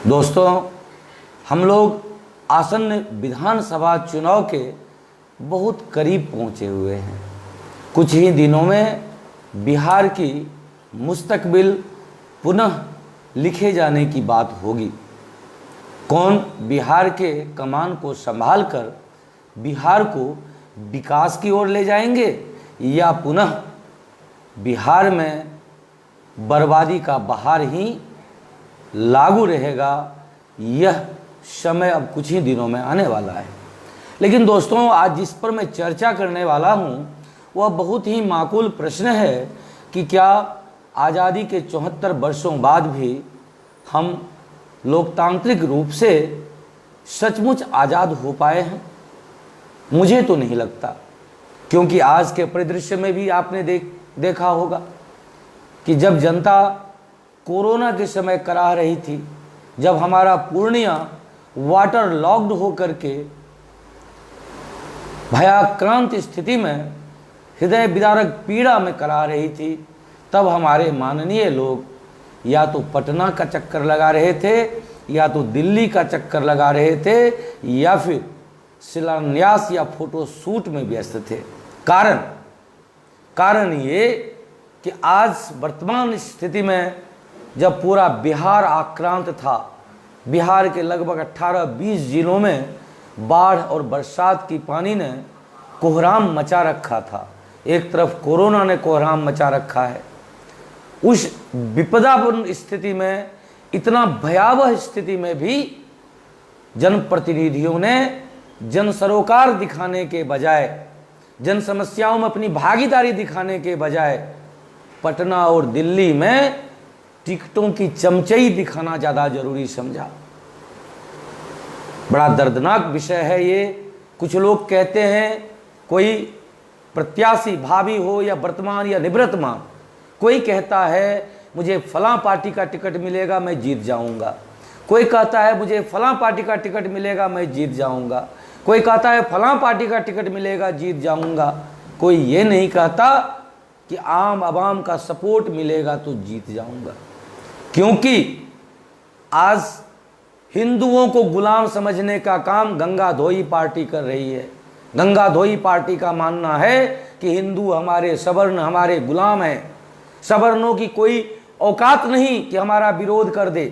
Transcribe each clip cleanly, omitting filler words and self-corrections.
दोस्तों, हम लोग आसन्न विधानसभा चुनाव के बहुत करीब पहुंचे हुए हैं। कुछ ही दिनों में बिहार की मुस्तकबिल पुनः लिखे जाने की बात होगी। कौन बिहार के कमान को संभालकर बिहार को विकास की ओर ले जाएंगे या पुनः बिहार में बर्बादी का बहार ही लागू रहेगा, यह समय अब कुछ ही दिनों में आने वाला है। लेकिन दोस्तों, आज जिस पर मैं चर्चा करने वाला हूं वह बहुत ही माकूल प्रश्न है कि क्या आज़ादी के 74 वर्षों बाद भी हम लोकतांत्रिक रूप से सचमुच आज़ाद हो पाए हैं। मुझे तो नहीं लगता, क्योंकि आज के परिदृश्य में भी आपने देखा होगा कि जब जनता कोरोना के समय कराह रही थी, जब हमारा पूर्णिया वाटर लॉक्ड होकर के भयाक्रांत स्थिति में हृदय विदारक पीड़ा में करा रही थी, तब हमारे माननीय लोग या तो पटना का चक्कर लगा रहे थे, या तो दिल्ली का चक्कर लगा रहे थे, या फिर शिलान्यास या फोटो शूट में व्यस्त थे। कारण ये कि आज वर्तमान स्थिति में जब पूरा बिहार आक्रांत था, बिहार के लगभग 18-20 जिलों में बाढ़ और बरसात की पानी ने कोहराम मचा रखा था। एक तरफ कोरोना ने कोहराम मचा रखा है। उस विपदापूर्ण स्थिति में, इतना भयावह स्थिति में भी जनप्रतिनिधियों ने जन सरोकार दिखाने के बजाय, जन समस्याओं में अपनी भागीदारी दिखाने के बजाय पटना और दिल्ली में टिकटों की चमचई दिखाना ज़्यादा जरूरी समझा। बड़ा दर्दनाक विषय है ये। कुछ लोग कहते हैं, कोई प्रत्याशी भावी हो या वर्तमान या निवर्तमान, कोई कहता है मुझे फलां पार्टी का टिकट मिलेगा मैं जीत जाऊंगा, कोई कहता है मुझे फलां पार्टी का टिकट मिलेगा मैं जीत जाऊंगा, कोई कहता है फलां पार्टी का टिकट मिलेगा जीत जाऊंगा। कोई ये नहीं कहता कि आम आवाम का सपोर्ट मिलेगा तो जीत जाऊंगा। क्योंकि आज हिंदुओं को गुलाम समझने का काम गंगा धोई पार्टी कर रही है। गंगा धोई पार्टी का मानना है कि हिंदू हमारे सवर्ण, हमारे गुलाम हैं। सवर्णों की कोई औकात नहीं कि हमारा विरोध कर दे।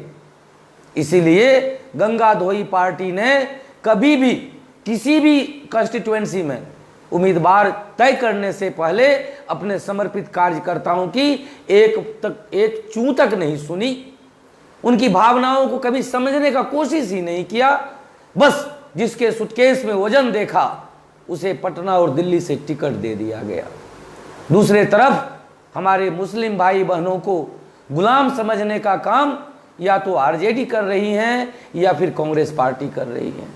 इसीलिए गंगा धोई पार्टी ने कभी भी किसी भी कंस्टिट्यूएंसी में उम्मीदवार तय करने से पहले अपने समर्पित कार्यकर्ताओं की एक चूं तक नहीं सुनी। उनकी भावनाओं को कभी समझने का कोशिश ही नहीं किया। बस जिसके सूटकेस में वजन देखा उसे पटना और दिल्ली से टिकट दे दिया गया। दूसरे तरफ हमारे मुस्लिम भाई बहनों को गुलाम समझने का काम या तो आरजेडी कर रही हैं या फिर कांग्रेस पार्टी कर रही है।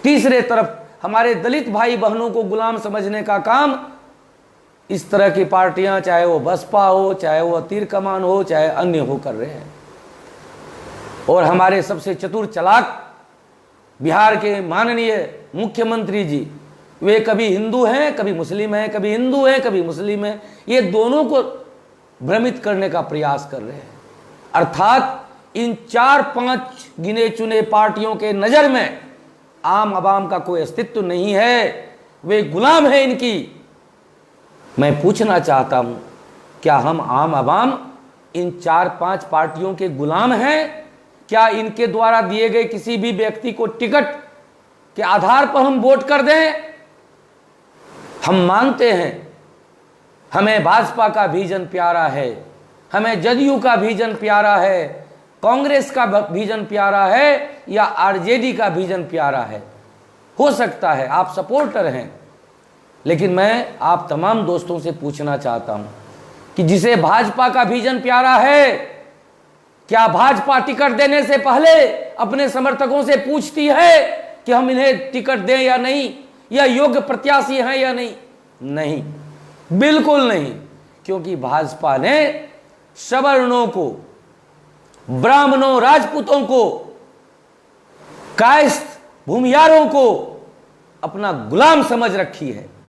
तीसरे तरफ हमारे दलित भाई बहनों को गुलाम समझने का काम इस तरह की पार्टियां, चाहे वो बसपा हो, चाहे वो तीर कमान हो, चाहे अन्य हो, कर रहे हैं। और हमारे सबसे चतुर चालाक बिहार के माननीय मुख्यमंत्री जी, वे कभी हिंदू हैं कभी मुस्लिम हैं, कभी हिंदू हैं कभी मुस्लिम हैं, ये दोनों को भ्रमित करने का प्रयास कर रहे हैं। अर्थात इन 4-5 गिने चुने पार्टियों के नज़र में आम आवाम का कोई अस्तित्व नहीं है, वे गुलाम हैं इनकी। मैं पूछना चाहता हूं, क्या हम आम आवाम इन 4-5 पार्टियों के गुलाम हैं? क्या इनके द्वारा दिए गए किसी भी व्यक्ति को टिकट के आधार पर हम वोट कर दें? हम मानते हैं हमें भाजपा का विजन प्यारा है, हमें जदयू का विजन प्यारा है, कांग्रेस का विजन प्यारा है, या आरजेडी का विजन प्यारा है। हो सकता है आप सपोर्टर हैं, लेकिन मैं आप तमाम दोस्तों से पूछना चाहता हूं कि जिसे भाजपा का विजन प्यारा है, क्या भाजपा टिकट देने से पहले अपने समर्थकों से पूछती है कि हम इन्हें टिकट दें या नहीं, या योग्य प्रत्याशी हैं या नहीं? नहीं, बिल्कुल नहीं। क्योंकि भाजपा ने सवर्णों को, ब्राह्मणों, राजपूतों को, कायस्थ भूमियारों को अपना गुलाम समझ रखी है।